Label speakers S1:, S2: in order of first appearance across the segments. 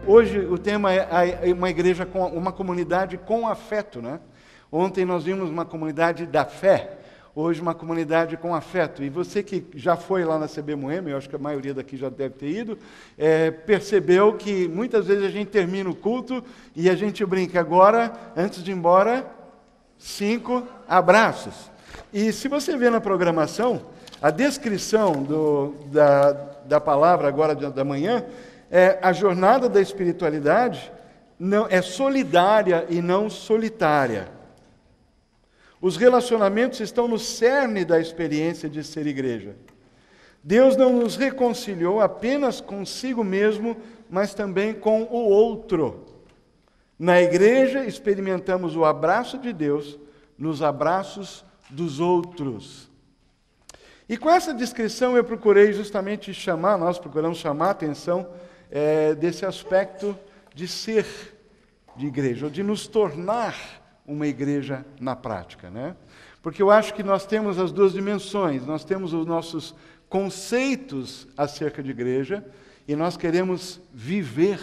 S1: Hoje o tema é uma igreja, uma comunidade com afeto, né? Ontem nós vimos uma comunidade da fé, hoje uma comunidade com afeto. E você que já foi lá na CB Moema, eu acho que a maioria daqui já deve ter ido, percebeu que muitas vezes a gente termina o culto e a gente brinca agora, antes de ir embora, 5 abraços. E se você vê na programação, a descrição da palavra agora da manhã, a jornada da espiritualidade não é solidária e não solitária. Os relacionamentos estão no cerne da experiência de ser igreja. Deus não nos reconciliou apenas consigo mesmo, mas também com o outro. Na igreja experimentamos o abraço de Deus nos abraços dos outros. E com essa descrição eu procurei justamente nós procuramos chamar a atenção desse aspecto de ser de igreja, ou de nos tornar uma igreja na prática, né? Porque eu acho que nós temos as duas dimensões, nós temos os nossos conceitos acerca de igreja, e nós queremos viver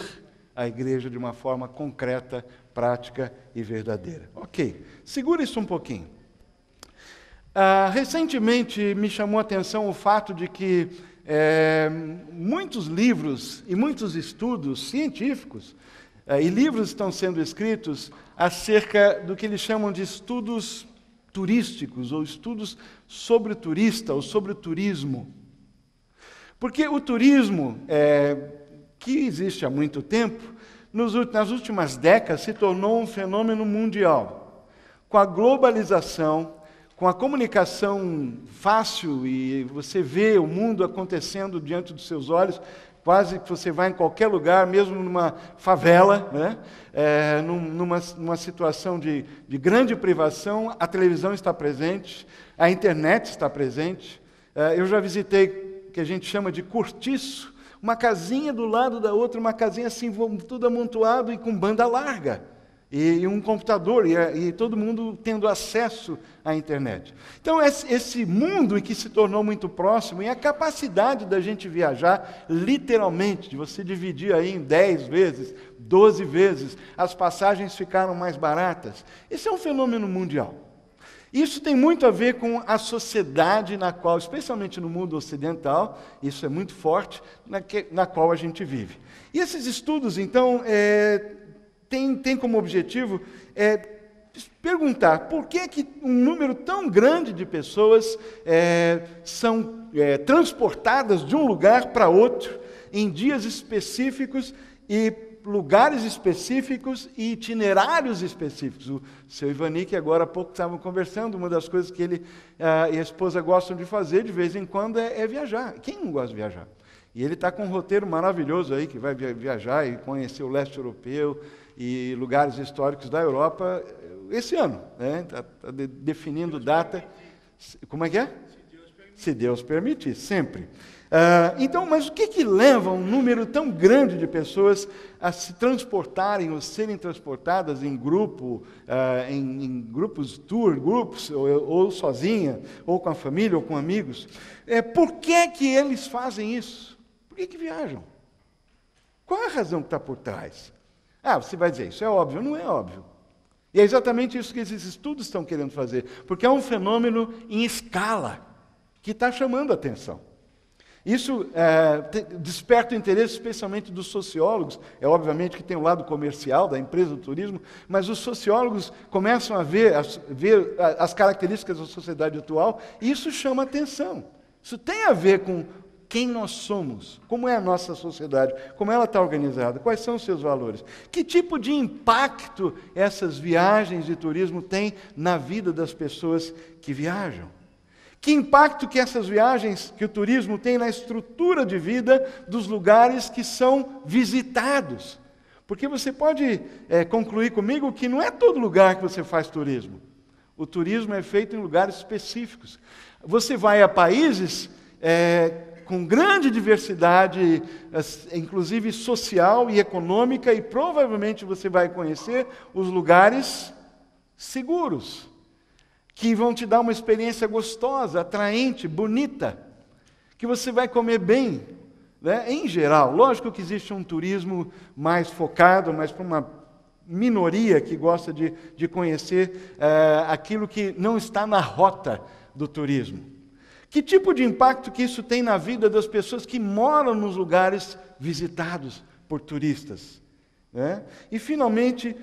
S1: a igreja de uma forma concreta, prática e verdadeira. Ok, segura isso um pouquinho. Recentemente me chamou a atenção o fato de que muitos livros e muitos estudos científicos e livros estão sendo escritos acerca do que eles chamam de estudos turísticos, ou estudos sobre o turista, ou sobre o turismo. Porque o turismo, que existe há muito tempo, nas últimas décadas se tornou um fenômeno mundial. Com a globalização, com a comunicação fácil, e você vê o mundo acontecendo diante dos seus olhos, quase que você vai em qualquer lugar, mesmo numa favela, né? Numa situação de grande privação, a televisão está presente, a internet está presente. Eu já visitei o que a gente chama de cortiço, uma casinha do lado da outra, uma casinha assim, tudo amontoado e com banda larga. E um computador, e todo mundo tendo acesso à internet. Então, esse mundo em que se tornou muito próximo, e a capacidade da gente viajar, literalmente, de você dividir aí em 10 vezes, 12 vezes, as passagens ficaram mais baratas. Esse é um fenômeno mundial. Isso tem muito a ver com a sociedade na qual, especialmente no mundo ocidental, isso é muito forte, na qual a gente vive. E esses estudos, então, tem como objetivo perguntar por que um número tão grande de pessoas são transportadas de um lugar para outro em dias específicos e lugares específicos e itinerários específicos. O seu Ivani, que agora há pouco estavam conversando, uma das coisas que ele e a esposa gostam de fazer de vez em quando é viajar. Quem não gosta de viajar? E ele está com um roteiro maravilhoso aí, que vai viajar e conhecer o leste europeu e lugares históricos da Europa esse ano, né? Está definindo data. Como é que é? Se Deus permitir, sempre. Então, mas o que leva um número tão grande de pessoas a se transportarem ou serem transportadas em grupo, em grupos, grupos, ou sozinha, ou com a família, ou com amigos? Por que eles fazem isso? Por que viajam? Qual é a razão que está por trás? Você vai dizer, isso é óbvio. Não é óbvio. E é exatamente isso que esses estudos estão querendo fazer, porque é um fenômeno em escala que está chamando a atenção. Isso desperta o interesse especialmente dos sociólogos, obviamente que tem o lado comercial da empresa do turismo, mas os sociólogos começam a ver as características da sociedade atual, e isso chama a atenção. Isso tem a ver com quem nós somos, como é a nossa sociedade, como ela está organizada, quais são os seus valores. Que tipo de impacto essas viagens de turismo têm na vida das pessoas que viajam? Que impacto que essas viagens, que o turismo tem na estrutura de vida dos lugares que são visitados? Porque você pode concluir comigo que não é todo lugar que você faz turismo. O turismo é feito em lugares específicos. Você vai a países com grande diversidade, inclusive social e econômica, e provavelmente você vai conhecer os lugares seguros, que vão te dar uma experiência gostosa, atraente, bonita, que você vai comer bem, né? Em geral, lógico que existe um turismo mais focado, mas para uma minoria que gosta de conhecer aquilo que não está na rota do turismo. Que tipo de impacto que isso tem na vida das pessoas que moram nos lugares visitados por turistas, né? E, finalmente,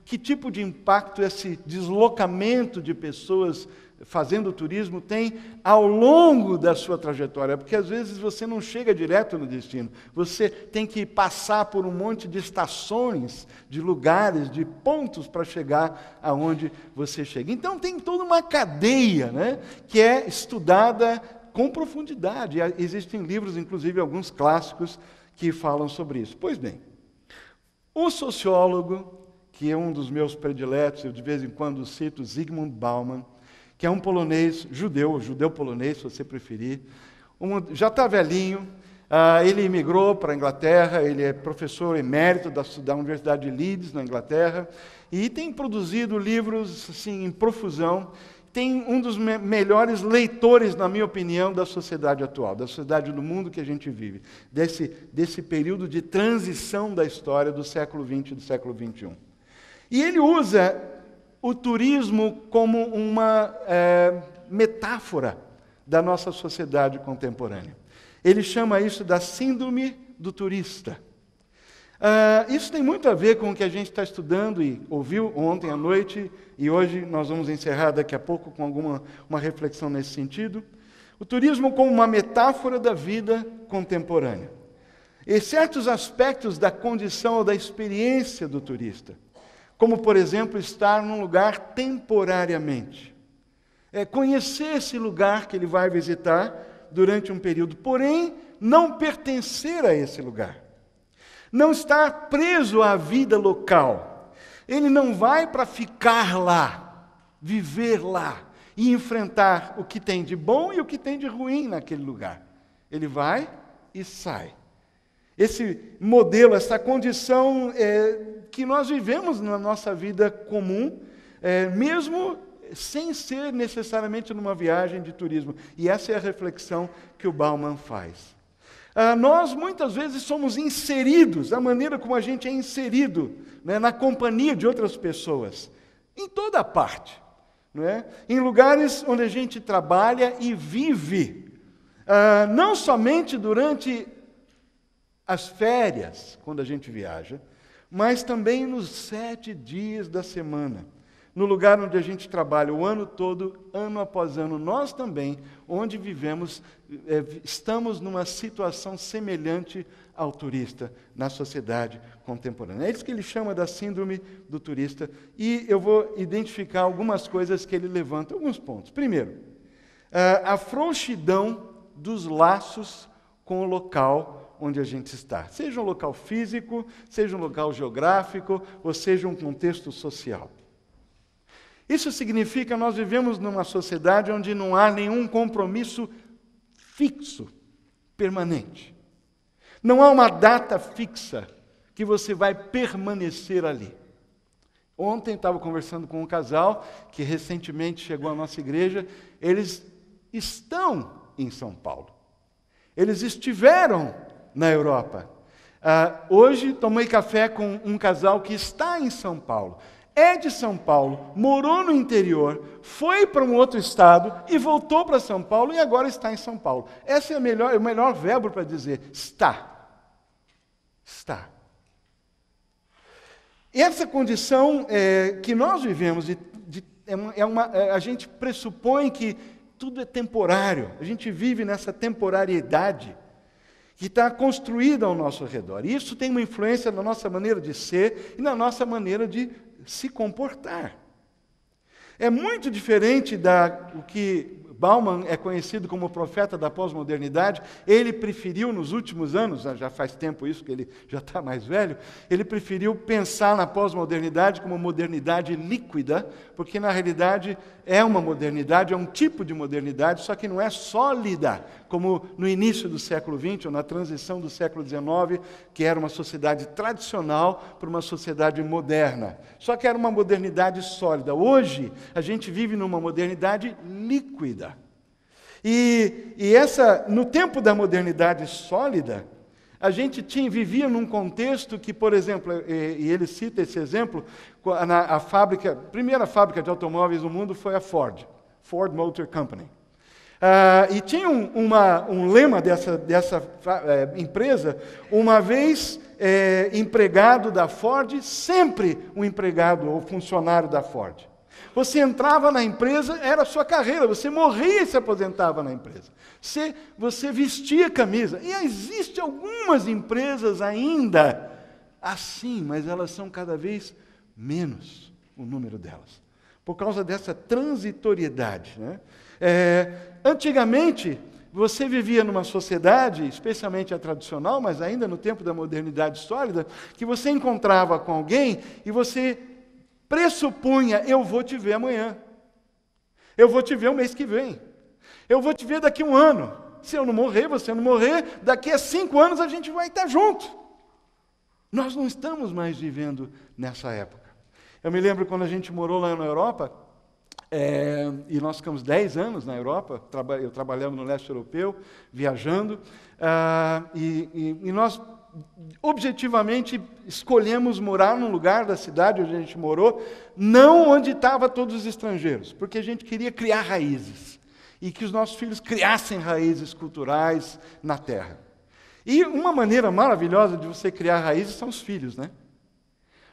S1: que tipo de impacto esse deslocamento de pessoas fazendo turismo tem ao longo da sua trajetória, porque às vezes você não chega direto no destino, você tem que passar por um monte de estações, de lugares, de pontos para chegar aonde você chega. Então tem toda uma cadeia, né, que é estudada com profundidade. Existem livros, inclusive alguns clássicos, que falam sobre isso. Pois bem, o sociólogo, que é um dos meus prediletos, eu de vez em quando cito Zygmunt Bauman, que é um polonês, judeu polonês, se você preferir, já está velhinho, ele imigrou para a Inglaterra, ele é professor emérito da Universidade de Leeds, na Inglaterra, e tem produzido livros assim, em profusão. Tem um dos melhores leitores, na minha opinião, da sociedade atual, da sociedade do mundo que a gente vive, desse período de transição da história do século XX e do século XXI. E ele usa o turismo como uma metáfora da nossa sociedade contemporânea. Ele chama isso da síndrome do turista. Isso tem muito a ver com o que a gente está estudando e ouviu ontem à noite, e hoje nós vamos encerrar daqui a pouco com uma reflexão nesse sentido. O turismo como uma metáfora da vida contemporânea. E certos aspectos da condição ou da experiência do turista, como, por exemplo, estar num lugar temporariamente. Conhecer esse lugar que ele vai visitar durante um período, porém, não pertencer a esse lugar. Não estar preso à vida local. Ele não vai para ficar lá, viver lá, e enfrentar o que tem de bom e o que tem de ruim naquele lugar. Ele vai e sai. Esse modelo, essa condição que nós vivemos na nossa vida comum, mesmo sem ser necessariamente numa viagem de turismo. E essa é a reflexão que o Bauman faz. Nós, muitas vezes, somos inseridos, a maneira como a gente é inserido, né, na companhia de outras pessoas, em toda parte. Né? Em lugares onde a gente trabalha e vive, não somente durante as férias, quando a gente viaja, mas também nos 7 dias da semana, no lugar onde a gente trabalha o ano todo, ano após ano, nós também, onde vivemos, estamos numa situação semelhante ao turista na sociedade contemporânea. É isso que ele chama da síndrome do turista, e eu vou identificar algumas coisas que ele levanta, alguns pontos. Primeiro, a frouxidão dos laços com o local onde a gente está. Seja um local físico, seja um local geográfico, ou seja um contexto social. Isso significa que nós vivemos numa sociedade onde não há nenhum compromisso fixo, permanente. Não há uma data fixa que você vai permanecer ali. Ontem estava conversando com um casal que recentemente chegou à nossa igreja. Eles estão em São Paulo. Eles estiveram na Europa. Hoje tomei café com um casal que está em São Paulo. É de São Paulo, morou no interior, foi para um outro estado e voltou para São Paulo e agora está em São Paulo. Esse é o melhor verbo para dizer está. Está. E essa condição que nós vivemos, a gente pressupõe que tudo é temporário. A gente vive nessa temporariedade que está construída ao nosso redor. E isso tem uma influência na nossa maneira de ser e na nossa maneira de se comportar. É muito diferente do que Bauman é conhecido como profeta da pós-modernidade. Ele preferiu, nos últimos anos, já faz tempo isso, que ele já está mais velho, ele preferiu pensar na pós-modernidade como modernidade líquida, porque na realidade é uma modernidade, é um tipo de modernidade, só que não é sólida, como no início do século XX, ou na transição do século XIX, que era uma sociedade tradicional para uma sociedade moderna. Só que era uma modernidade sólida. Hoje, a gente vive numa modernidade líquida. No tempo da modernidade sólida, a gente vivia num contexto que, por exemplo, e ele cita esse exemplo, a primeira fábrica de automóveis do mundo foi a Ford Motor Company. E tinha um lema dessa empresa: uma vez empregado da Ford, sempre um empregado ou funcionário da Ford. Você entrava na empresa, era a sua carreira, você morria e se aposentava na empresa. Você vestia camisa. E existem algumas empresas ainda assim, mas elas são cada vez menos, o número delas, por causa dessa transitoriedade, né? Antigamente, você vivia numa sociedade, especialmente a tradicional, mas ainda no tempo da modernidade sólida, que você encontrava com alguém e você pressupunha: eu vou te ver amanhã, eu vou te ver o mês que vem, eu vou te ver daqui a 1 ano. Se eu não morrer, você não morrer, daqui a 5 anos a gente vai estar junto. Nós não estamos mais vivendo nessa época. Eu me lembro quando a gente morou lá na Europa, e nós ficamos 10 anos na Europa, eu trabalhava no leste europeu, viajando, e nós objetivamente escolhemos morar num lugar da cidade onde a gente morou, não onde estavam todos os estrangeiros, porque a gente queria criar raízes, e que os nossos filhos criassem raízes culturais na terra. E uma maneira maravilhosa de você criar raízes são os filhos, né?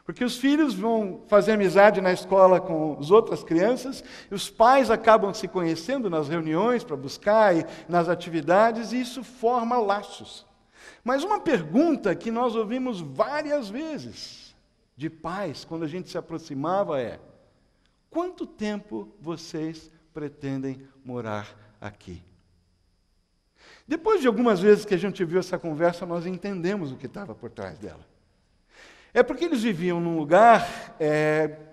S1: Porque os filhos vão fazer amizade na escola com as outras crianças, e os pais acabam se conhecendo nas reuniões para buscar e nas atividades, e isso forma laços. Mas uma pergunta que nós ouvimos várias vezes de pais, quando a gente se aproximava, é: quanto tempo vocês pretendem morar aqui? Depois de algumas vezes que a gente viu essa conversa, nós entendemos o que estava por trás dela. É porque eles viviam num lugar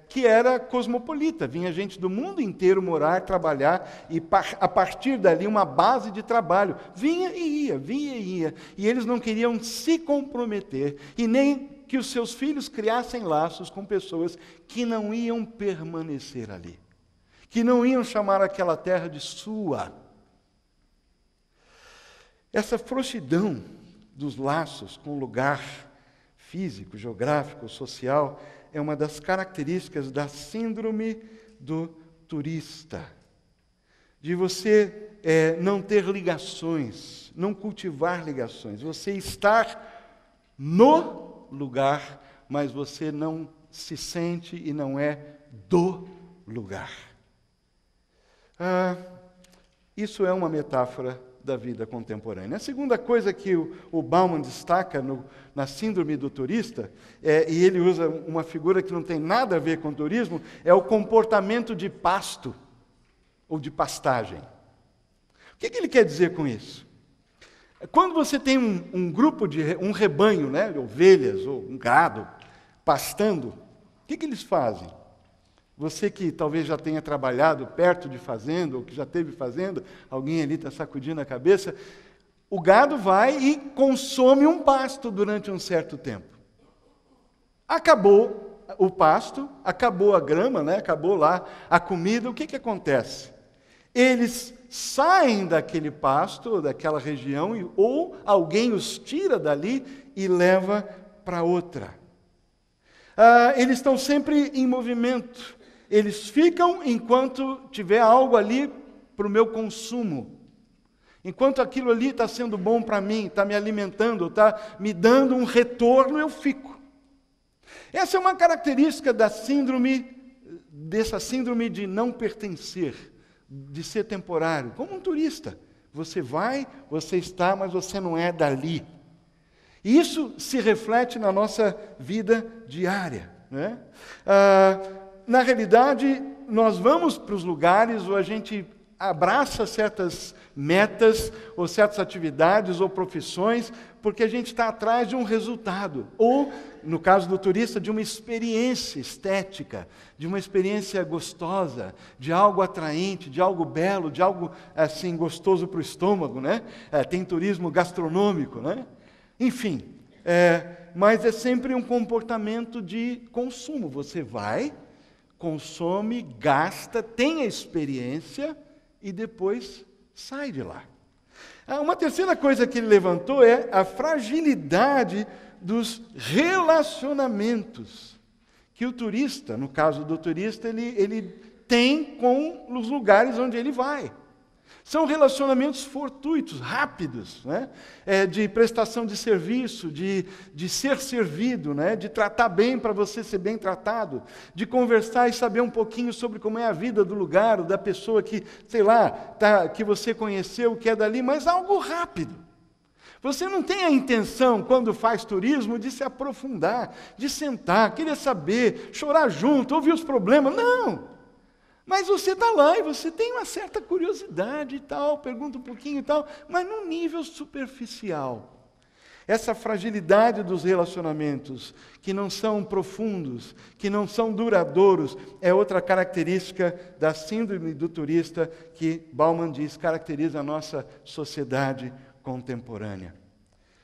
S1: que era cosmopolita, vinha gente do mundo inteiro morar, trabalhar, e a partir dali uma base de trabalho. Vinha e ia. E eles não queriam se comprometer, e nem que os seus filhos criassem laços com pessoas que não iam permanecer ali, que não iam chamar aquela terra de sua. Essa frouxidão dos laços com o lugar físico, geográfico, social, é uma das características da síndrome do turista. De você não ter ligações, não cultivar ligações. Você estar no lugar, mas você não se sente e não é do lugar. Isso é uma metáfora da vida contemporânea. A segunda coisa que o Bauman destaca na síndrome do turista, e ele usa uma figura que não tem nada a ver com turismo, é o comportamento de pasto, ou de pastagem. O que ele quer dizer com isso? Quando você tem um rebanho, né, de ovelhas ou um gado pastando, o que eles fazem? Você que talvez já tenha trabalhado perto de fazenda, ou que já esteve fazenda, alguém ali está sacudindo a cabeça, o gado vai e consome um pasto durante um certo tempo. Acabou o pasto, acabou a grama, né? Acabou lá a comida, o que acontece? Eles saem daquele pasto, daquela região, ou alguém os tira dali e leva para outra. Eles estão sempre em movimento. Eles ficam enquanto tiver algo ali para o meu consumo. Enquanto aquilo ali está sendo bom para mim, está me alimentando, está me dando um retorno, eu fico. Essa é uma característica dessa síndrome de não pertencer, de ser temporário, como um turista. Você vai, você está, mas você não é dali. E isso se reflete na nossa vida diária, né? Na realidade, nós vamos para os lugares ou a gente abraça certas metas, ou certas atividades, ou profissões, porque a gente está atrás de um resultado. Ou, no caso do turista, de uma experiência estética, de uma experiência gostosa, de algo atraente, de algo belo, de algo assim gostoso para o estômago, né? Tem turismo gastronômico, né? Enfim, mas é sempre um comportamento de consumo. Você vai, consome, gasta, tem a experiência e depois sai de lá. Uma terceira coisa que ele levantou é a fragilidade dos relacionamentos que o turista, no caso do turista, ele tem com os lugares onde ele vai. São relacionamentos fortuitos, rápidos, né? De prestação de serviço, de ser servido, né? De tratar bem para você ser bem tratado, de conversar e saber um pouquinho sobre como é a vida do lugar, ou da pessoa que, sei lá, que você conheceu, que é dali, mas algo rápido. Você não tem a intenção, quando faz turismo, de se aprofundar, de sentar, querer saber, chorar junto, ouvir os problemas. Não! Mas você está lá e você tem uma certa curiosidade e tal, pergunta um pouquinho e tal, mas num nível superficial. Essa fragilidade dos relacionamentos, que não são profundos, que não são duradouros, é outra característica da síndrome do turista que Bauman diz caracteriza a nossa sociedade contemporânea.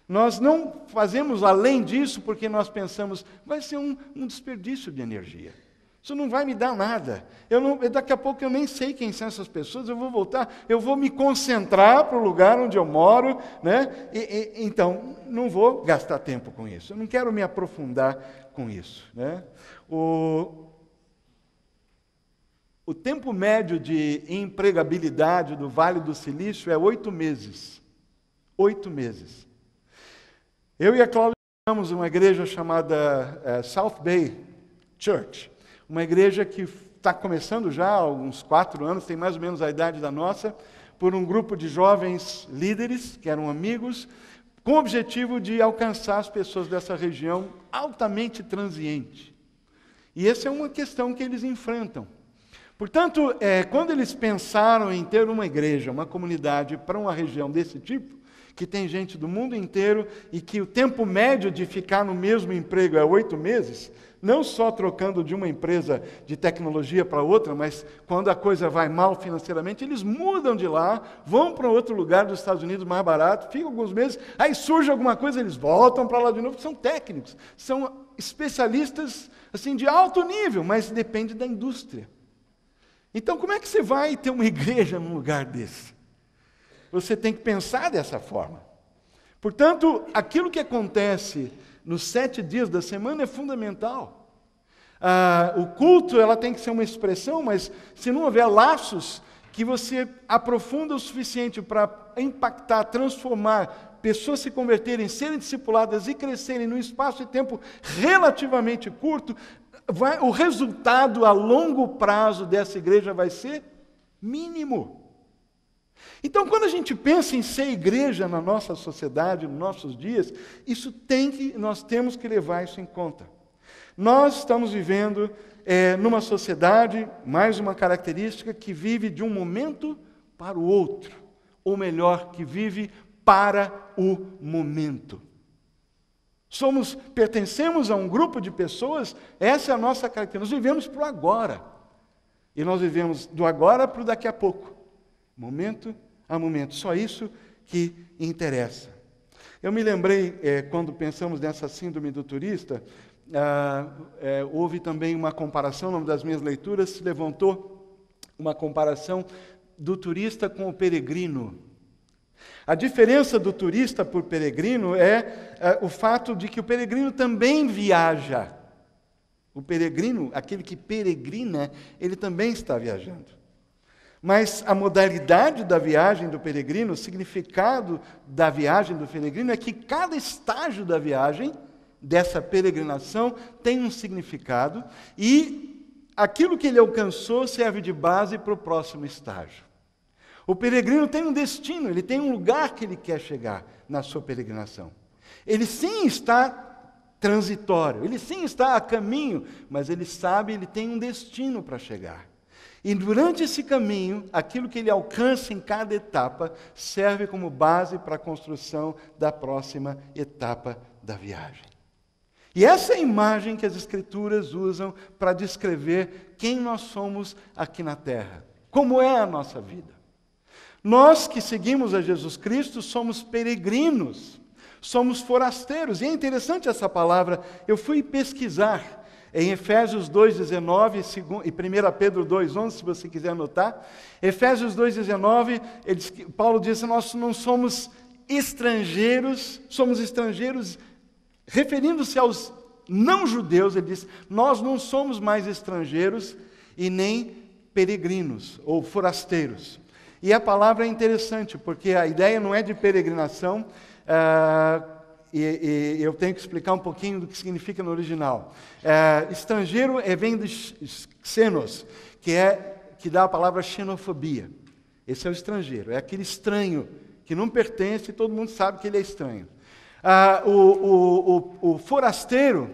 S1: Nós não fazemos além disso porque nós pensamos, vai ser um desperdício de energia. Isso não vai me dar nada. Daqui a pouco eu nem sei quem são essas pessoas, eu vou voltar, eu vou me concentrar para o lugar onde eu moro, né? Então, não vou gastar tempo com isso. Eu não quero me aprofundar com isso, né? O tempo médio de empregabilidade do Vale do Silício é 8 meses. 8 meses. Eu e a Cláudia temos uma igreja chamada South Bay Church. Uma igreja que está começando já há uns 4 anos, tem mais ou menos a idade da nossa, por um grupo de jovens líderes, que eram amigos, com o objetivo de alcançar as pessoas dessa região altamente transiente. E essa é uma questão que eles enfrentam. Portanto, quando eles pensaram em ter uma igreja, uma comunidade para uma região desse tipo, que tem gente do mundo inteiro e que o tempo médio de ficar no mesmo emprego é 8 meses, não só trocando de uma empresa de tecnologia para outra, mas quando a coisa vai mal financeiramente, eles mudam de lá, vão para outro lugar dos Estados Unidos mais barato, ficam alguns meses, aí surge alguma coisa, eles voltam para lá de novo, são técnicos, são especialistas assim, de alto nível, mas depende da indústria. Então, como é que você vai ter uma igreja num lugar desse? Você tem que pensar dessa forma. Portanto, aquilo que acontece nos 7 dias da semana é fundamental. O culto ela tem que ser uma expressão, mas se não houver laços que você aprofunda o suficiente para impactar, transformar, pessoas se converterem, serem discipuladas e crescerem num espaço de tempo relativamente curto, o resultado a longo prazo dessa igreja vai ser mínimo. Então, quando a gente pensa em ser igreja na nossa sociedade, nos nossos dias, nós temos que levar isso em conta. Nós estamos vivendo numa sociedade, mais uma característica, que vive de um momento para o outro, ou melhor, que vive para o momento. Pertencemos a um grupo de pessoas, essa é a nossa característica, nós vivemos para o agora, e nós vivemos do agora para o daqui a pouco, momento a momento, só isso que interessa. Eu me lembrei, quando pensamos nessa síndrome do turista, houve também uma comparação, numa das minhas leituras, se levantou uma comparação do turista com o peregrino. A diferença do turista por peregrino é o fato de que o peregrino também viaja. O peregrino, aquele que peregrina, ele também está viajando. Mas a modalidade da viagem do peregrino, o significado da viagem do peregrino é que cada estágio da viagem, dessa peregrinação, tem um significado e aquilo que ele alcançou serve de base para o próximo estágio. O peregrino tem um destino, ele tem um lugar que ele quer chegar na sua peregrinação. Ele sim está transitório, ele sim está a caminho, mas ele sabe, ele tem um destino para chegar. E durante esse caminho, aquilo que ele alcança em cada etapa serve como base para a construção da próxima etapa da viagem. E essa é a imagem que as Escrituras usam para descrever quem nós somos aqui na Terra, como é a nossa vida. Nós que seguimos a Jesus Cristo somos peregrinos, somos forasteiros. E é interessante essa palavra, eu fui pesquisar. Em Efésios 2,19 e 1 Pedro 2,11, se você quiser anotar. Efésios 2,19, Paulo diz que nós não somos estrangeiros, somos estrangeiros, referindo-se aos não-judeus, ele diz, nós não somos mais estrangeiros e nem peregrinos ou forasteiros. E a palavra é interessante, porque a ideia não é de peregrinação, e eu tenho que explicar um pouquinho do que significa no original. Estrangeiro vem de xenos, que dá a palavra xenofobia. Esse é o estrangeiro, é aquele estranho que não pertence e todo mundo sabe que ele é estranho. O forasteiro,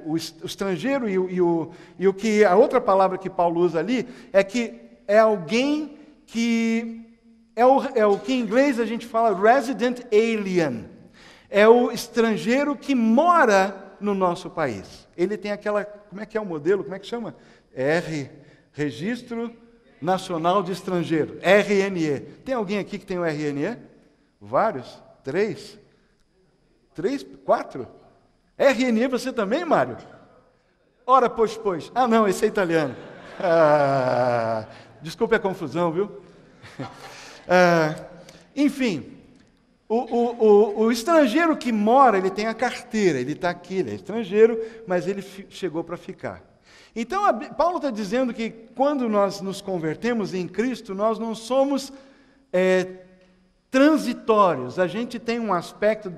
S1: o estrangeiro e o que a outra palavra que Paulo usa ali é que é alguém que é o que em inglês a gente fala resident alien. É o estrangeiro que mora no nosso país. Ele tem aquela, como é que é o modelo? Como é que chama? Registro Nacional de Estrangeiro, RNE. Tem alguém aqui que tem o RNE? Vários? 3? 4? RNE você também, Mário? Ora, pois. Ah, não, esse é italiano. Desculpe a confusão, viu? Enfim, o estrangeiro que mora, ele tem a carteira, ele está aqui, ele é estrangeiro, mas ele chegou para ficar. Então, Paulo está dizendo que quando nós nos convertemos em Cristo, nós não somos transitórios. A gente tem um aspecto,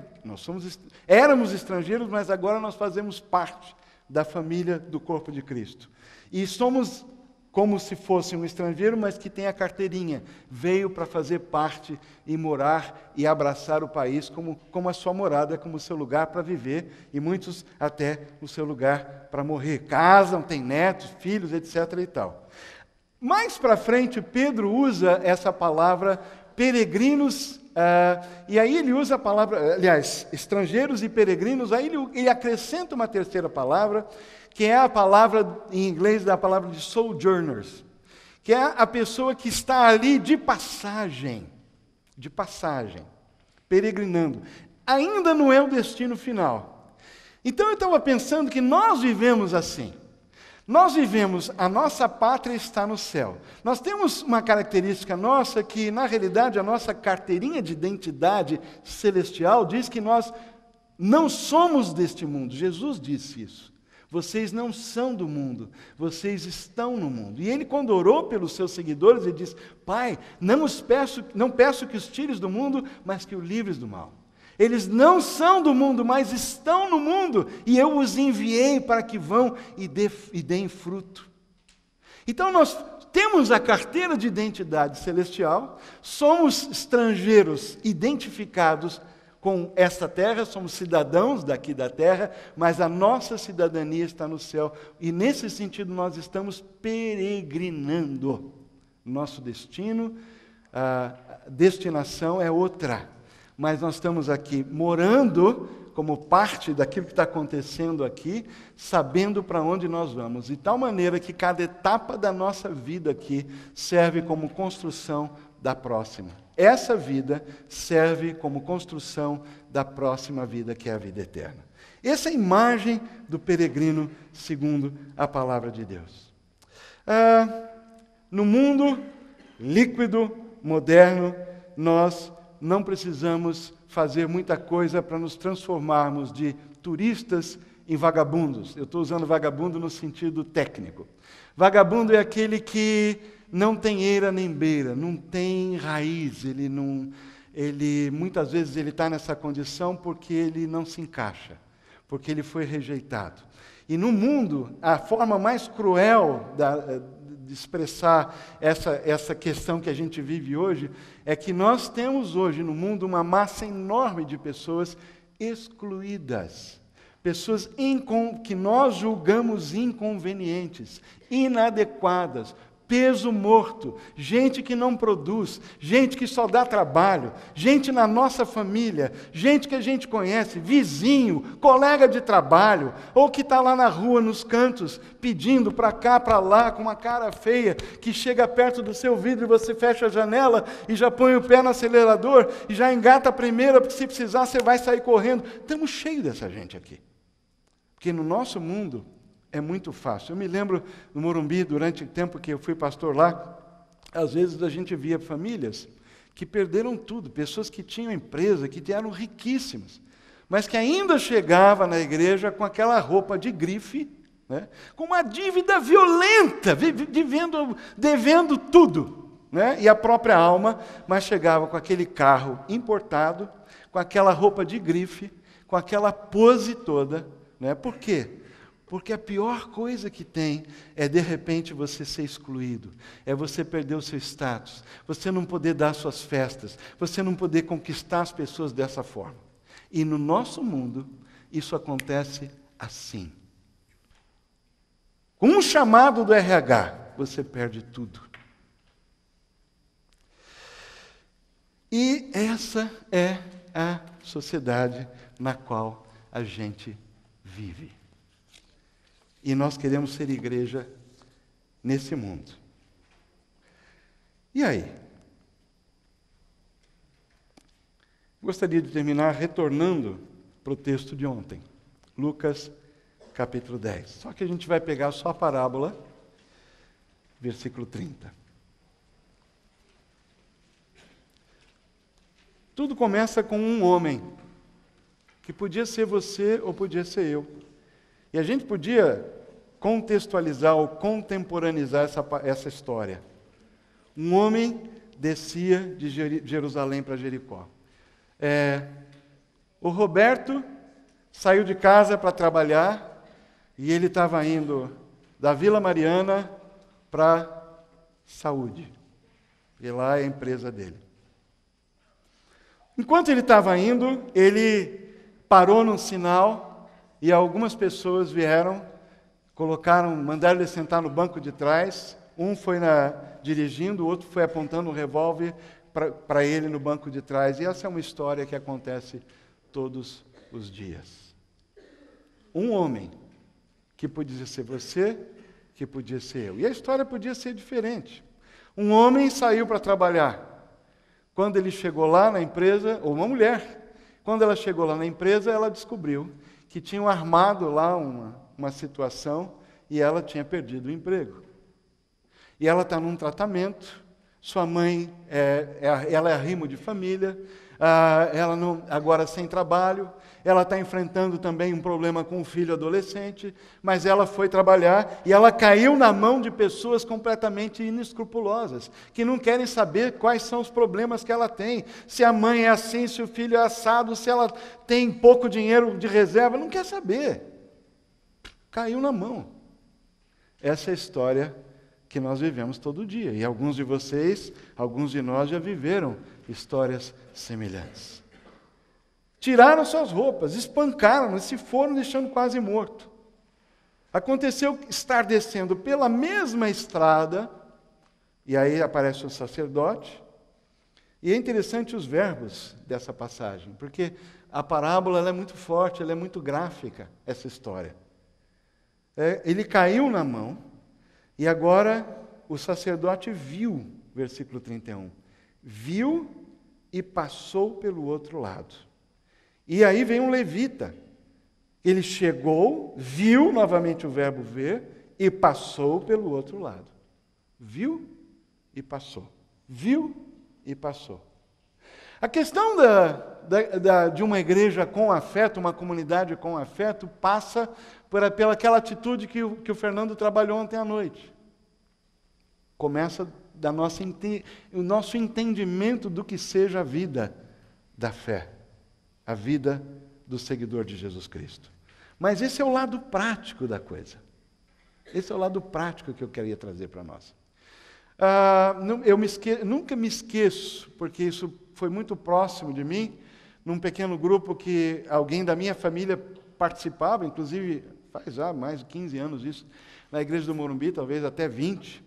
S1: éramos estrangeiros, mas agora nós fazemos parte da família do corpo de Cristo. E somos como se fosse um estrangeiro, mas que tem a carteirinha. Veio para fazer parte e morar e abraçar o país como a sua morada, como o seu lugar para viver, e muitos até o seu lugar para morrer. Casam, têm netos, filhos, etc. e tal. Mais para frente, Pedro usa essa palavra peregrinos, e aí ele usa a palavra, aliás, estrangeiros e peregrinos, aí ele acrescenta uma terceira palavra, que é a palavra, em inglês, da palavra de sojourners, que é a pessoa que está ali de passagem, peregrinando. Ainda não é o destino final. Então eu estava pensando que nós vivemos assim. Nós vivemos, a nossa pátria está no céu. Nós temos uma característica nossa que, na realidade, a nossa carteirinha de identidade celestial diz que nós não somos deste mundo. Jesus disse isso. Vocês não são do mundo, vocês estão no mundo. E ele, quando orou pelos seus seguidores, ele disse, Pai, não peço que os tires do mundo, mas que os livres do mal. Eles não são do mundo, mas estão no mundo, e eu os enviei para que vão e deem fruto. Então nós temos a carteira de identidade celestial, somos estrangeiros identificados com esta terra, somos cidadãos daqui da terra, mas a nossa cidadania está no céu. E nesse sentido nós estamos peregrinando. Nosso destino, a destinação é outra. Mas nós estamos aqui morando como parte daquilo que está acontecendo aqui, sabendo para onde nós vamos. De tal maneira que cada etapa da nossa vida aqui serve como construção da próxima. Essa vida serve como construção da próxima vida, que é a vida eterna. Essa é a imagem do peregrino segundo a palavra de Deus. No mundo líquido, moderno, nós não precisamos fazer muita coisa para nos transformarmos de turistas em vagabundos. Eu estou usando vagabundo no sentido técnico. Vagabundo é aquele que não tem eira nem beira, não tem raiz, muitas vezes ele está nessa condição porque ele não se encaixa, porque ele foi rejeitado. E no mundo, a forma mais cruel de expressar essa questão que a gente vive hoje, é que nós temos hoje no mundo uma massa enorme de pessoas excluídas. Pessoas que nós julgamos inconvenientes, inadequadas, peso morto, gente que não produz, gente que só dá trabalho, gente na nossa família, gente que a gente conhece, vizinho, colega de trabalho, ou que está lá na rua, nos cantos, pedindo para cá, para lá, com uma cara feia, que chega perto do seu vidro e você fecha a janela e já põe o pé no acelerador e já engata a primeira, porque se precisar você vai sair correndo. Estamos cheios dessa gente aqui. Porque no nosso mundo, é muito fácil. Eu me lembro no Morumbi, durante o tempo que eu fui pastor lá, às vezes a gente via famílias que perderam tudo, pessoas que tinham empresa, que eram riquíssimas, mas que ainda chegavam na igreja com aquela roupa de grife, né, com uma dívida violenta, devendo tudo, né, e a própria alma, mas chegava com aquele carro importado, com aquela roupa de grife, com aquela pose toda. Né? Por quê? Porque a pior coisa que tem é, de repente, você ser excluído, é você perder o seu status, você não poder dar suas festas, você não poder conquistar as pessoas dessa forma. E no nosso mundo, isso acontece assim. Com um chamado do RH, você perde tudo. E essa é a sociedade na qual a gente vive. E nós queremos ser igreja nesse mundo. E aí? Gostaria de terminar retornando para o texto de ontem, Lucas capítulo 10. Só que a gente vai pegar só a parábola, versículo 30. Tudo começa com um homem, que podia ser você ou podia ser eu. E a gente podia contextualizar ou contemporaneizar essa história. Um homem descia de Jerusalém para Jericó. O Roberto saiu de casa para trabalhar e ele estava indo da Vila Mariana para Saúde. E lá é a empresa dele. Enquanto ele estava indo, ele parou num sinal e algumas pessoas vieram, mandaram ele sentar no banco de trás. Um foi dirigindo, o outro foi apontando um revólver para ele no banco de trás. E essa é uma história que acontece todos os dias. Um homem, que podia ser você, que podia ser eu. E a história podia ser diferente. Um homem saiu para trabalhar. Quando ele chegou lá na empresa, ou uma mulher, quando ela chegou lá na empresa, ela descobriu que tinham armado lá uma situação e ela tinha perdido o emprego. E ela está num tratamento, sua mãe, ela é arrimo de família, ela agora sem trabalho, ela está enfrentando também um problema com o filho adolescente, mas ela foi trabalhar e ela caiu na mão de pessoas completamente inescrupulosas, que não querem saber quais são os problemas que ela tem, se a mãe é assim, se o filho é assado, se ela tem pouco dinheiro de reserva, não quer saber. Caiu na mão. Essa é a história que nós vivemos todo dia. E alguns de vocês, alguns de nós já viveram histórias semelhantes. Tiraram suas roupas, espancaram, e se foram deixando quase morto. Aconteceu estar descendo pela mesma estrada, e aí aparece o sacerdote, e é interessante os verbos dessa passagem, porque a parábola ela é muito forte, ela é muito gráfica, essa história. Ele caiu na mão, e agora o sacerdote viu, versículo 31, viu e passou pelo outro lado. E aí vem um levita. Ele chegou, viu, novamente o verbo ver, e passou pelo outro lado. Viu e passou. Viu e passou. A questão de uma igreja com afeto, uma comunidade com afeto, passa pela aquela atitude que o Fernando trabalhou ontem à noite. Começa o nosso entendimento do que seja a vida da fé, a vida do seguidor de Jesus Cristo. Mas esse é o lado prático da coisa. Esse é o lado prático que eu queria trazer para nós. Nunca me esqueço, porque isso foi muito próximo de mim, num pequeno grupo que alguém da minha família participava, inclusive faz já mais de 15 anos isso, na igreja do Morumbi, talvez até 20.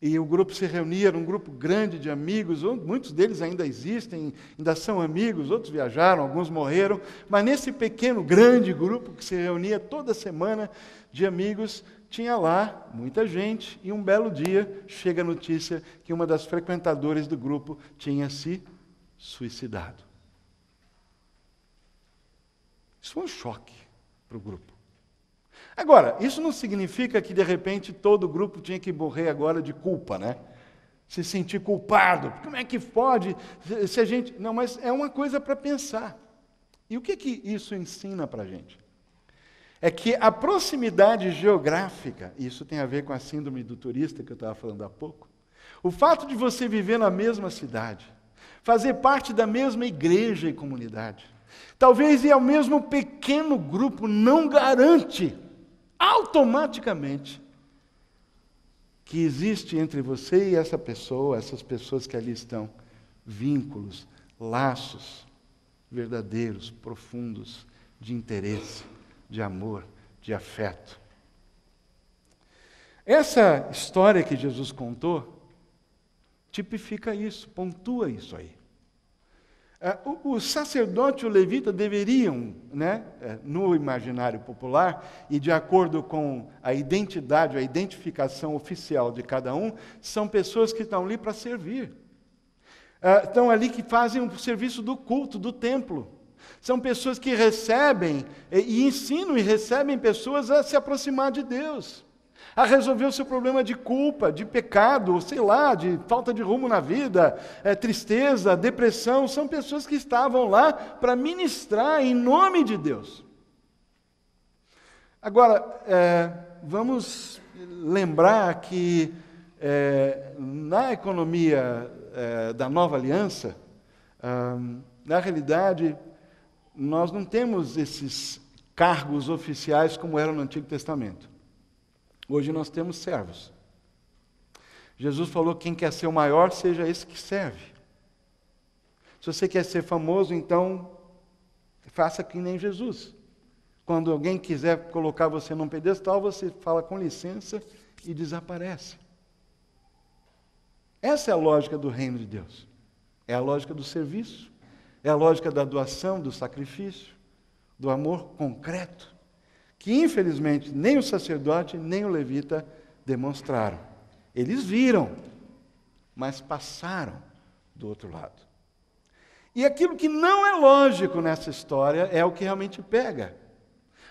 S1: E o grupo se reunia, era um grupo grande de amigos, muitos deles ainda existem, ainda são amigos, outros viajaram, alguns morreram, mas nesse pequeno, grande grupo que se reunia toda semana de amigos, tinha lá muita gente, e um belo dia chega a notícia que uma das frequentadoras do grupo tinha se suicidado. Isso foi um choque para o grupo. Agora, isso não significa que, de repente, todo o grupo tinha que morrer agora de culpa, né? Se sentir culpado. Como é que pode? Se a gente... Não, mas é uma coisa para pensar. E o que isso ensina para a gente? É que a proximidade geográfica, isso tem a ver com a síndrome do turista que eu estava falando há pouco, o fato de você viver na mesma cidade, fazer parte da mesma igreja e comunidade, talvez ir ao mesmo pequeno grupo, não garante automaticamente que existe entre você e essa pessoa, essas pessoas que ali estão, vínculos, laços verdadeiros, profundos, de interesse, de amor, de afeto. Essa história que Jesus contou tipifica isso, pontua isso aí. O sacerdote e o levita deveriam, né, no imaginário popular, e de acordo com a identidade, a identificação oficial de cada um, são pessoas que estão ali para servir. Estão ali que fazem o serviço do culto, do templo. São pessoas que recebem e ensinam e recebem pessoas a se aproximar de Deus, a resolver o seu problema de culpa, de pecado, sei lá, de falta de rumo na vida, tristeza, depressão. São pessoas que estavam lá para ministrar em nome de Deus. Agora, vamos lembrar que na economia da Nova Aliança, na realidade, nós não temos esses cargos oficiais como eram no Antigo Testamento. Hoje nós temos servos. Jesus falou que quem quer ser o maior, seja esse que serve. Se você quer ser famoso, então faça que nem Jesus. Quando alguém quiser colocar você num pedestal, você fala com licença e desaparece. Essa é a lógica do reino de Deus. É a lógica do serviço, é a lógica da doação, do sacrifício, do amor concreto, que infelizmente nem o sacerdote nem o levita demonstraram. Eles viram, mas passaram do outro lado. E aquilo que não é lógico nessa história é o que realmente pega.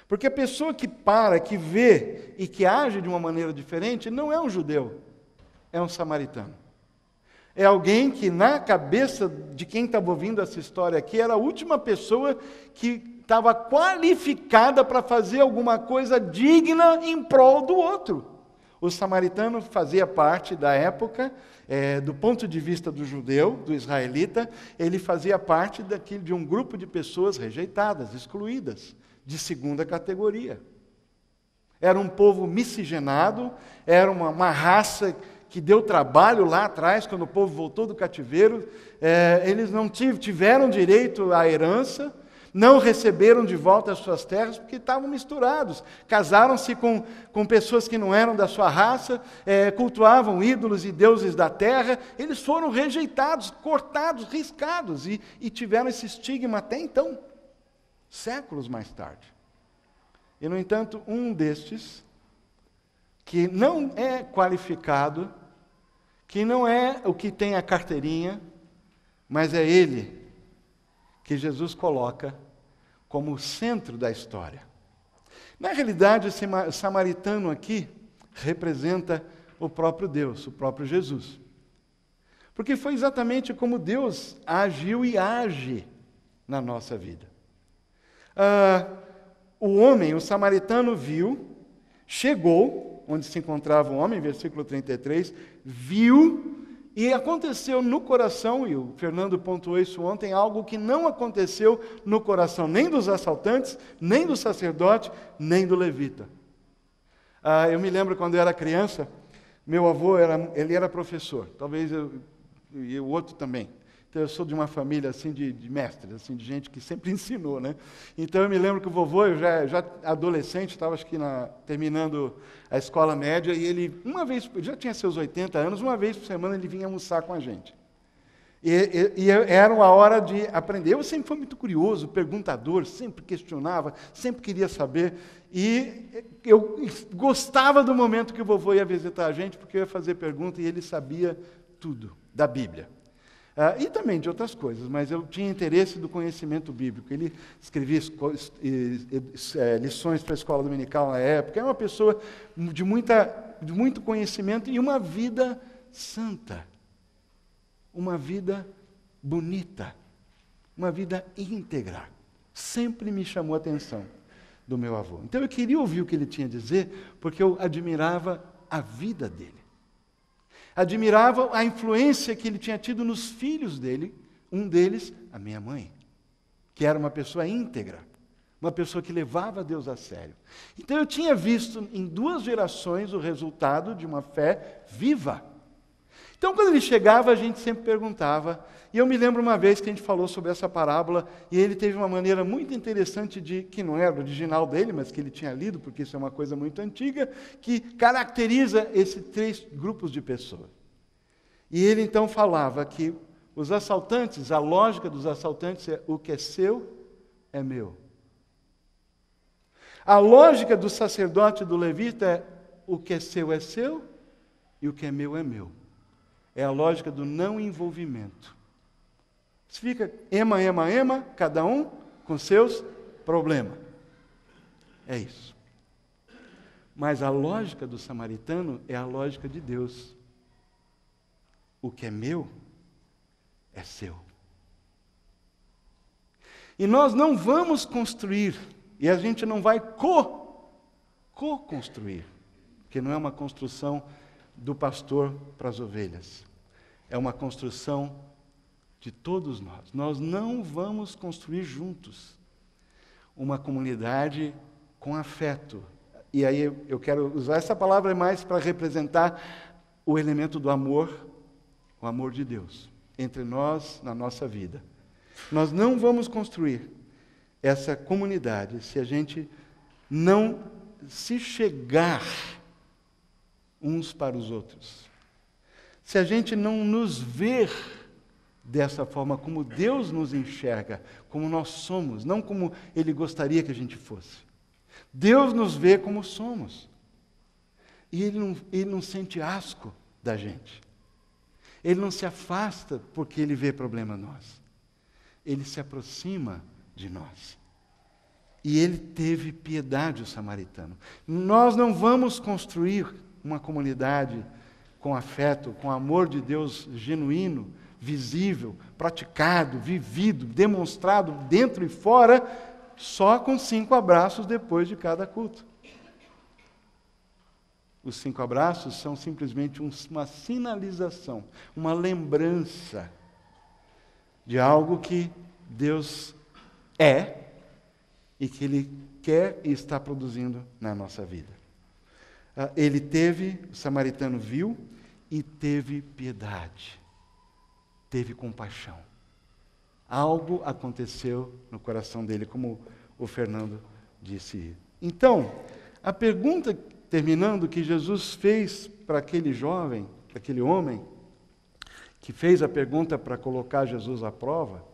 S1: Porque a pessoa que para, que vê e que age de uma maneira diferente não é um judeu, é um samaritano. É alguém que, na cabeça de quem estava ouvindo essa história aqui, era a última pessoa que estava qualificada para fazer alguma coisa digna em prol do outro. O samaritano fazia parte da época, do ponto de vista do judeu, do israelita, ele fazia parte de um grupo de pessoas rejeitadas, excluídas, de segunda categoria. Era um povo miscigenado, era uma raça que deu trabalho lá atrás, quando o povo voltou do cativeiro. Eles não tiveram direito à herança, não receberam de volta as suas terras, porque estavam misturados. Casaram-se com pessoas que não eram da sua raça, cultuavam ídolos e deuses da terra. Eles foram rejeitados, cortados, riscados, e tiveram esse estigma até então, séculos mais tarde. E, no entanto, um destes, que não é qualificado, que não é o que tem a carteirinha, mas é ele que Jesus coloca como o centro da história. Na realidade, o samaritano aqui representa o próprio Deus, o próprio Jesus. Porque foi exatamente como Deus agiu e age na nossa vida. O homem, o samaritano, viu, chegou onde se encontrava o homem, versículo 33, viu, e aconteceu no coração, e o Fernando pontuou isso ontem, algo que não aconteceu no coração nem dos assaltantes, nem do sacerdote, nem do levita. Eu me lembro quando eu era criança, meu avô ele era professor, talvez e o outro também. Então, eu sou de uma família assim de mestres, assim, de gente que sempre ensinou, né? Então, eu me lembro que o vovô, eu já adolescente, estava acho que terminando a escola média, e ele, uma vez, já tinha seus 80 anos, uma vez por semana ele vinha almoçar com a gente. E era uma hora de aprender. Eu sempre fui muito curioso, perguntador, sempre questionava, sempre queria saber. E eu gostava do momento que o vovô ia visitar a gente, porque eu ia fazer pergunta e ele sabia tudo da Bíblia. E também de outras coisas, mas eu tinha interesse do conhecimento bíblico. Ele escrevia lições para a escola dominical na época. Era uma pessoa de muito conhecimento e uma vida santa, uma vida bonita, uma vida íntegra. Sempre me chamou a atenção do meu avô. Então eu queria ouvir o que ele tinha a dizer, porque eu admirava a vida dele. Admirava a influência que ele tinha tido nos filhos dele, um deles, a minha mãe, que era uma pessoa íntegra, uma pessoa que levava Deus a sério. Então eu tinha visto em 2 gerações o resultado de uma fé viva. Então quando ele chegava, a gente sempre perguntava, e eu me lembro uma vez que a gente falou sobre essa parábola, e ele teve uma maneira muito interessante que não era original dele, mas que ele tinha lido, porque isso é uma coisa muito antiga, que caracteriza esses 3 grupos de pessoas. E ele então falava que os assaltantes, a lógica dos assaltantes é: o que é seu é meu. A lógica do sacerdote e do levita é: o que é seu e o que é meu é meu. É a lógica do não envolvimento. Fica ema, cada um com seus problemas. É isso. Mas a lógica do samaritano é a lógica de Deus. O que é meu é seu. E nós não vamos construir, e a gente não vai co-construir, porque não é uma construção do pastor para as ovelhas. É uma construção de todos nós. Nós não vamos construir juntos uma comunidade com afeto. E aí eu quero usar essa palavra mais para representar o elemento do amor, o amor de Deus, entre nós, na nossa vida. Nós não vamos construir essa comunidade se a gente não se chegar uns para os outros. Se a gente não nos ver dessa forma como Deus nos enxerga, como nós somos, não como Ele gostaria que a gente fosse. Deus nos vê como somos. E Ele não sente asco da gente. Ele não se afasta porque Ele vê problema em nós. Ele se aproxima de nós. E Ele teve piedade, o samaritano. Nós não vamos construir uma comunidade com afeto, com amor de Deus genuíno, visível, praticado, vivido, demonstrado dentro e fora, só com 5 abraços depois de cada culto. Os 5 abraços são simplesmente uma sinalização, uma lembrança de algo que Deus é e que Ele quer e está produzindo na nossa vida. O samaritano viu e teve piedade, teve compaixão. Algo aconteceu no coração dele, como o Fernando disse. Então, a pergunta, terminando, que Jesus fez para aquele jovem, para aquele homem, que fez a pergunta para colocar Jesus à prova,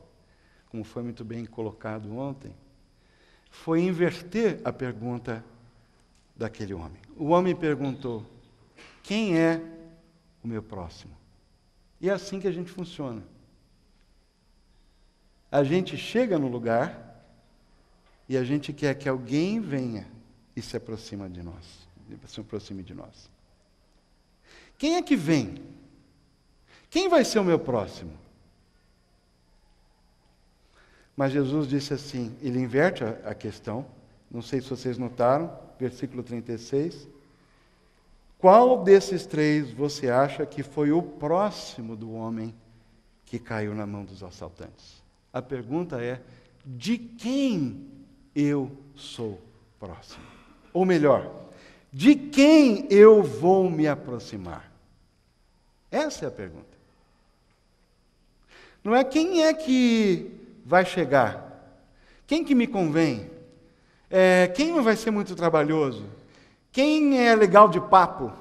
S1: como foi muito bem colocado ontem, foi inverter a pergunta daquele homem. O homem perguntou: quem é o meu próximo? E é assim que a gente funciona. A gente chega no lugar e a gente quer que alguém venha e se aproxime de nós. Quem é que vem? Quem vai ser o meu próximo? Mas Jesus disse assim, ele inverte a questão, não sei se vocês notaram, versículo 36. Qual desses 3 você acha que foi o próximo do homem que caiu na mão dos assaltantes? A pergunta é: de quem eu sou próximo? Ou melhor, de quem eu vou me aproximar? Essa é a pergunta. Não é quem é que vai chegar, quem que me convém, quem não vai ser muito trabalhoso, quem é legal de papo,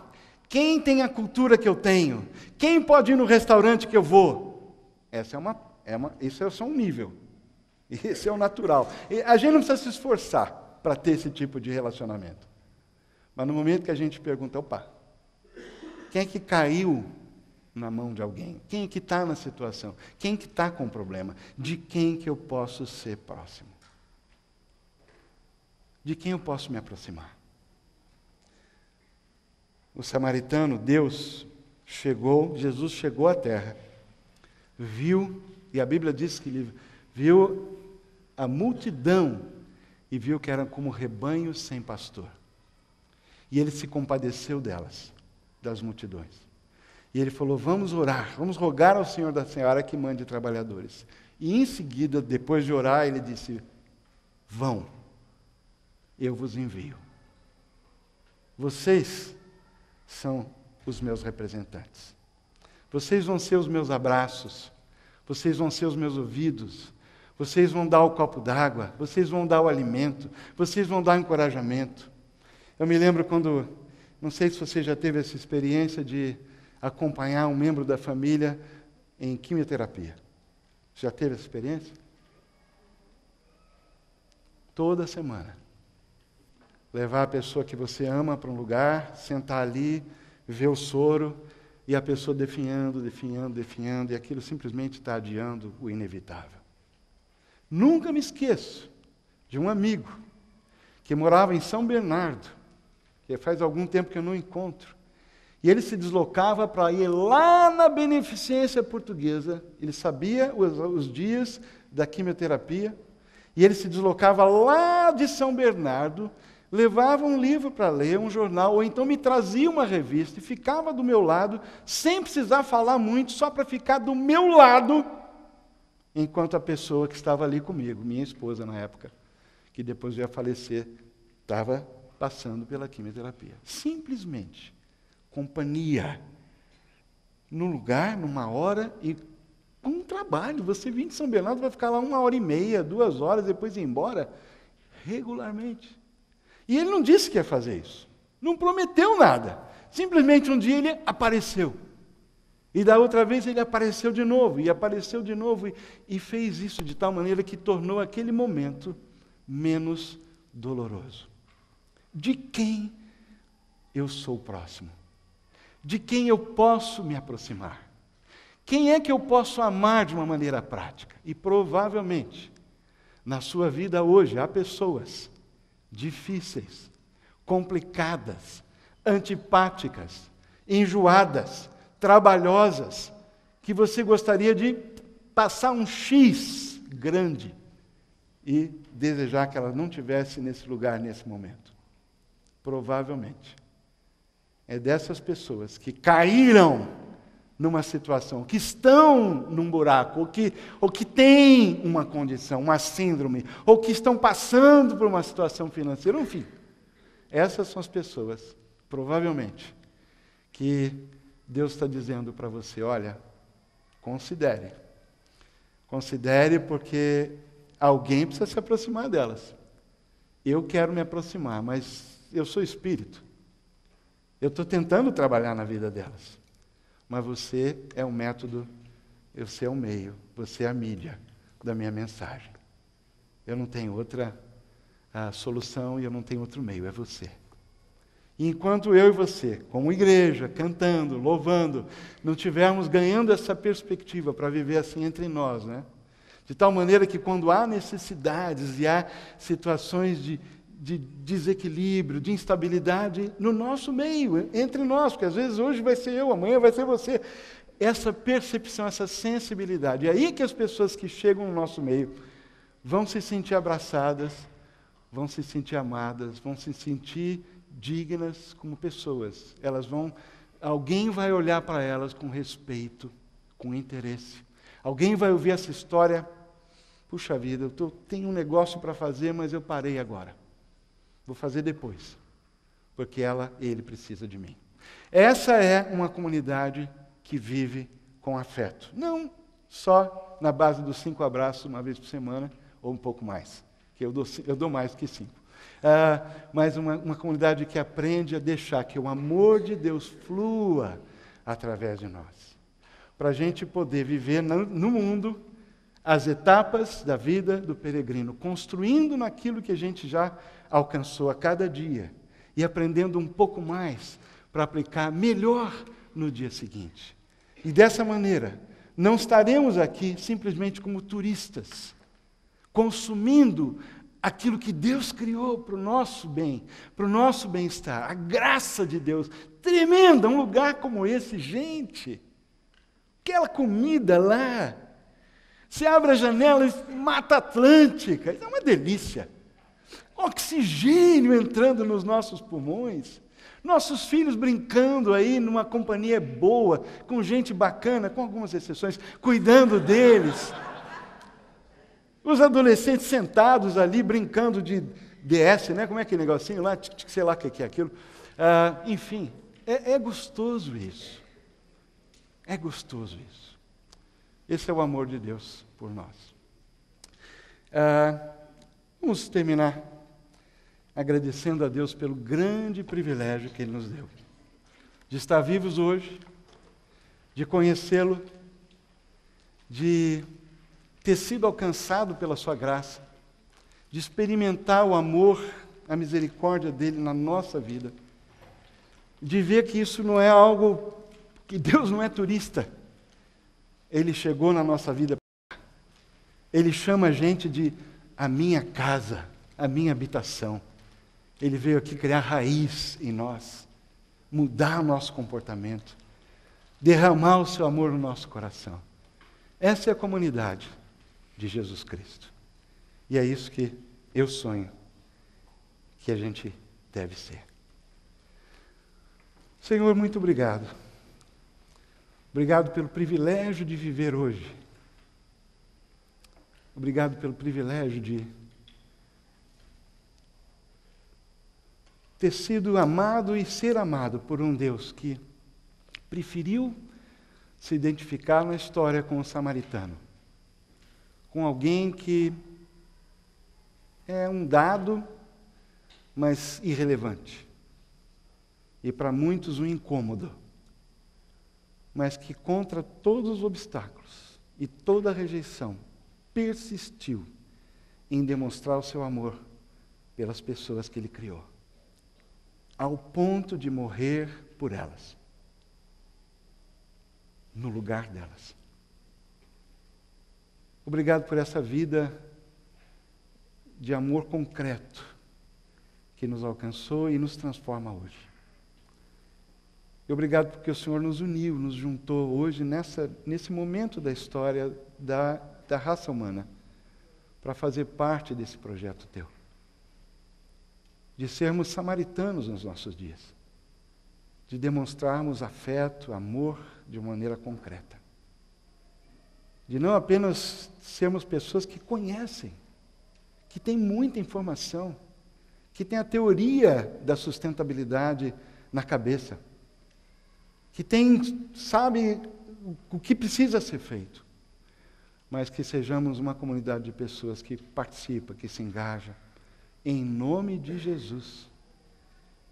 S1: quem tem a cultura que eu tenho, quem pode ir no restaurante que eu vou. Isso é só um nível. Esse é o natural. E a gente não precisa se esforçar para ter esse tipo de relacionamento. Mas no momento que a gente pergunta, opa, quem é que caiu na mão de alguém? Quem é que está na situação? Quem que está com o problema? De quem que eu posso ser próximo? De quem eu posso me aproximar? O samaritano, Jesus chegou à terra, viu, e a Bíblia diz que ele viu a multidão e viu que eram como rebanhos sem pastor. E ele se compadeceu delas, das multidões. E ele falou, vamos orar, vamos rogar ao Senhor da Senhora que mande trabalhadores. E em seguida, depois de orar, ele disse, vão, eu vos envio. Vocês são os meus representantes. Vocês vão ser os meus abraços, vocês vão ser os meus ouvidos, vocês vão dar o copo d'água, vocês vão dar o alimento, vocês vão dar o encorajamento. Eu me lembro quando, não sei se você já teve essa experiência de acompanhar um membro da família em quimioterapia. Já teve essa experiência? Toda semana. Levar a pessoa que você ama para um lugar, sentar ali, ver o soro, e a pessoa definhando, e aquilo simplesmente está adiando o inevitável. Nunca me esqueço de um amigo que morava em São Bernardo, que faz algum tempo que eu não encontro, e ele se deslocava para ir lá na Beneficência Portuguesa, ele sabia os dias da quimioterapia, e ele se deslocava lá de São Bernardo, levava um livro para ler, um jornal, ou então me trazia uma revista e ficava do meu lado, sem precisar falar muito, só para ficar do meu lado, enquanto a pessoa que estava ali comigo, minha esposa na época, que depois ia falecer, estava passando pela quimioterapia. Simplesmente, companhia, num lugar, numa hora, e um trabalho. Você vem de São Bernardo, vai ficar lá 1h30, 2 horas, depois ir embora, regularmente. E ele não disse que ia fazer isso. Não prometeu nada. Simplesmente um dia ele apareceu. E da outra vez ele apareceu de novo, e apareceu de novo, e fez isso de tal maneira que tornou aquele momento menos doloroso. De quem eu sou próximo? De quem eu posso me aproximar? Quem é que eu posso amar de uma maneira prática? E provavelmente, na sua vida hoje, há pessoas difíceis, complicadas, antipáticas, enjoadas, trabalhosas, que você gostaria de passar um X grande e desejar que ela não estivesse nesse lugar, nesse momento. Provavelmente. É dessas pessoas que caíram numa situação, que estão num buraco, ou que têm uma condição, uma síndrome, ou que estão passando por uma situação financeira, enfim. Essas são as pessoas, provavelmente, que Deus está dizendo para você, olha, considere. Considere porque alguém precisa se aproximar delas. Eu quero me aproximar, mas eu sou espírito. Eu estou tentando trabalhar na vida delas. Mas você é o método, você é o meio, você é a mídia da minha mensagem. Eu não tenho outra solução e eu não tenho outro meio, é você. E enquanto eu e você, como igreja, cantando, louvando, não tivermos ganhando essa perspectiva para viver assim entre nós, né? De tal maneira que quando há necessidades e há situações de desequilíbrio, de instabilidade no nosso meio, entre nós, porque às vezes hoje vai ser eu, amanhã vai ser você. Essa percepção, essa sensibilidade. É aí que as pessoas que chegam no nosso meio vão se sentir abraçadas, vão se sentir amadas, vão se sentir dignas como pessoas. Alguém vai olhar para elas com respeito, com interesse. Alguém vai ouvir essa história, puxa vida, eu tenho um negócio para fazer, mas eu parei agora. Vou fazer depois, porque ele precisa de mim. Essa é uma comunidade que vive com afeto. Não só na base dos 5 abraços uma vez por semana, ou um pouco mais, que eu dou mais que 5. Mas uma comunidade que aprende a deixar que o amor de Deus flua através de nós. Para a gente poder viver no mundo as etapas da vida do peregrino, construindo naquilo que a gente já alcançou a cada dia e aprendendo um pouco mais para aplicar melhor no dia seguinte. E dessa maneira, não estaremos aqui simplesmente como turistas, consumindo aquilo que Deus criou para o nosso bem, para o nosso bem-estar. A graça de Deus, tremenda, um lugar como esse, gente. Aquela comida lá. Você abre a janela e Mata Atlântica. Isso é uma delícia. Oxigênio entrando nos nossos pulmões. Nossos filhos brincando aí numa companhia boa, com gente bacana, com algumas exceções, cuidando deles. Os adolescentes sentados ali, brincando de DS, né? Como é aquele negocinho lá? Sei lá o que é aquilo. Enfim, é gostoso isso. É gostoso isso. Esse é o amor de Deus por nós. Vamos terminar agradecendo a Deus pelo grande privilégio que Ele nos deu. De estar vivos hoje, de conhecê-lo, de ter sido alcançado pela sua graça, de experimentar o amor, a misericórdia dele na nossa vida, de ver que isso não é algo, que Deus não é turista. Ele chegou na nossa vida, Ele chama a gente de a minha casa, a minha habitação. Ele veio aqui criar raiz em nós, mudar o nosso comportamento, derramar o seu amor no nosso coração. Essa é a comunidade de Jesus Cristo. E é isso que eu sonho que a gente deve ser. Senhor, muito obrigado. Obrigado pelo privilégio de viver hoje. Obrigado pelo privilégio de ter sido amado e ser amado por um Deus que preferiu se identificar na história com o samaritano, com alguém que é um dado, mas irrelevante, e para muitos um incômodo, mas que contra todos os obstáculos e toda a rejeição, persistiu em demonstrar o seu amor pelas pessoas que Ele criou, ao ponto de morrer por elas, no lugar delas. Obrigado por essa vida de amor concreto que nos alcançou e nos transforma hoje. E obrigado porque o Senhor nos uniu, nos juntou hoje nesse momento da história da raça humana, para fazer parte desse projeto Teu. De sermos samaritanos nos nossos dias, de demonstrarmos afeto, amor de maneira concreta, de não apenas sermos pessoas que conhecem, que têm muita informação, que têm a teoria da sustentabilidade na cabeça, que sabe o que precisa ser feito, mas que sejamos uma comunidade de pessoas que participa, que se engaja, em nome de Jesus,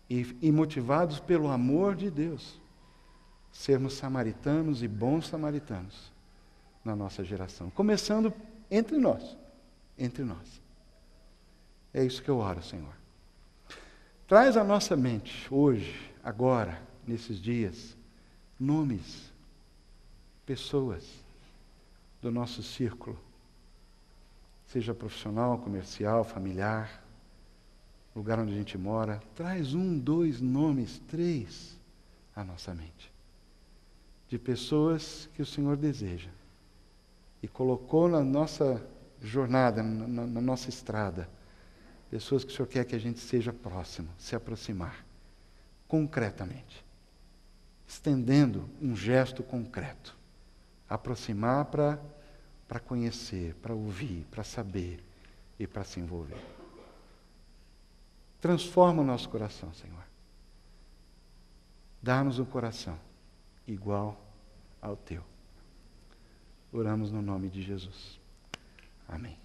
S1: e motivados pelo amor de Deus, sermos samaritanos e bons samaritanos na nossa geração, começando entre nós, É isso que eu oro, Senhor. Traz à nossa mente, hoje, agora, nesses dias, nomes, pessoas do nosso círculo, seja profissional, comercial, familiar, lugar onde a gente mora. Traz 1, 2 nomes, 3 à nossa mente, de pessoas que o Senhor deseja e colocou na nossa jornada, na nossa estrada, pessoas que o Senhor quer que a gente seja próximo, se aproximar, concretamente, estendendo um gesto concreto, aproximar para conhecer, para ouvir, para saber e para se envolver. Transforma o nosso coração, Senhor. Dá-nos um coração igual ao Teu. Oramos no nome de Jesus. Amém.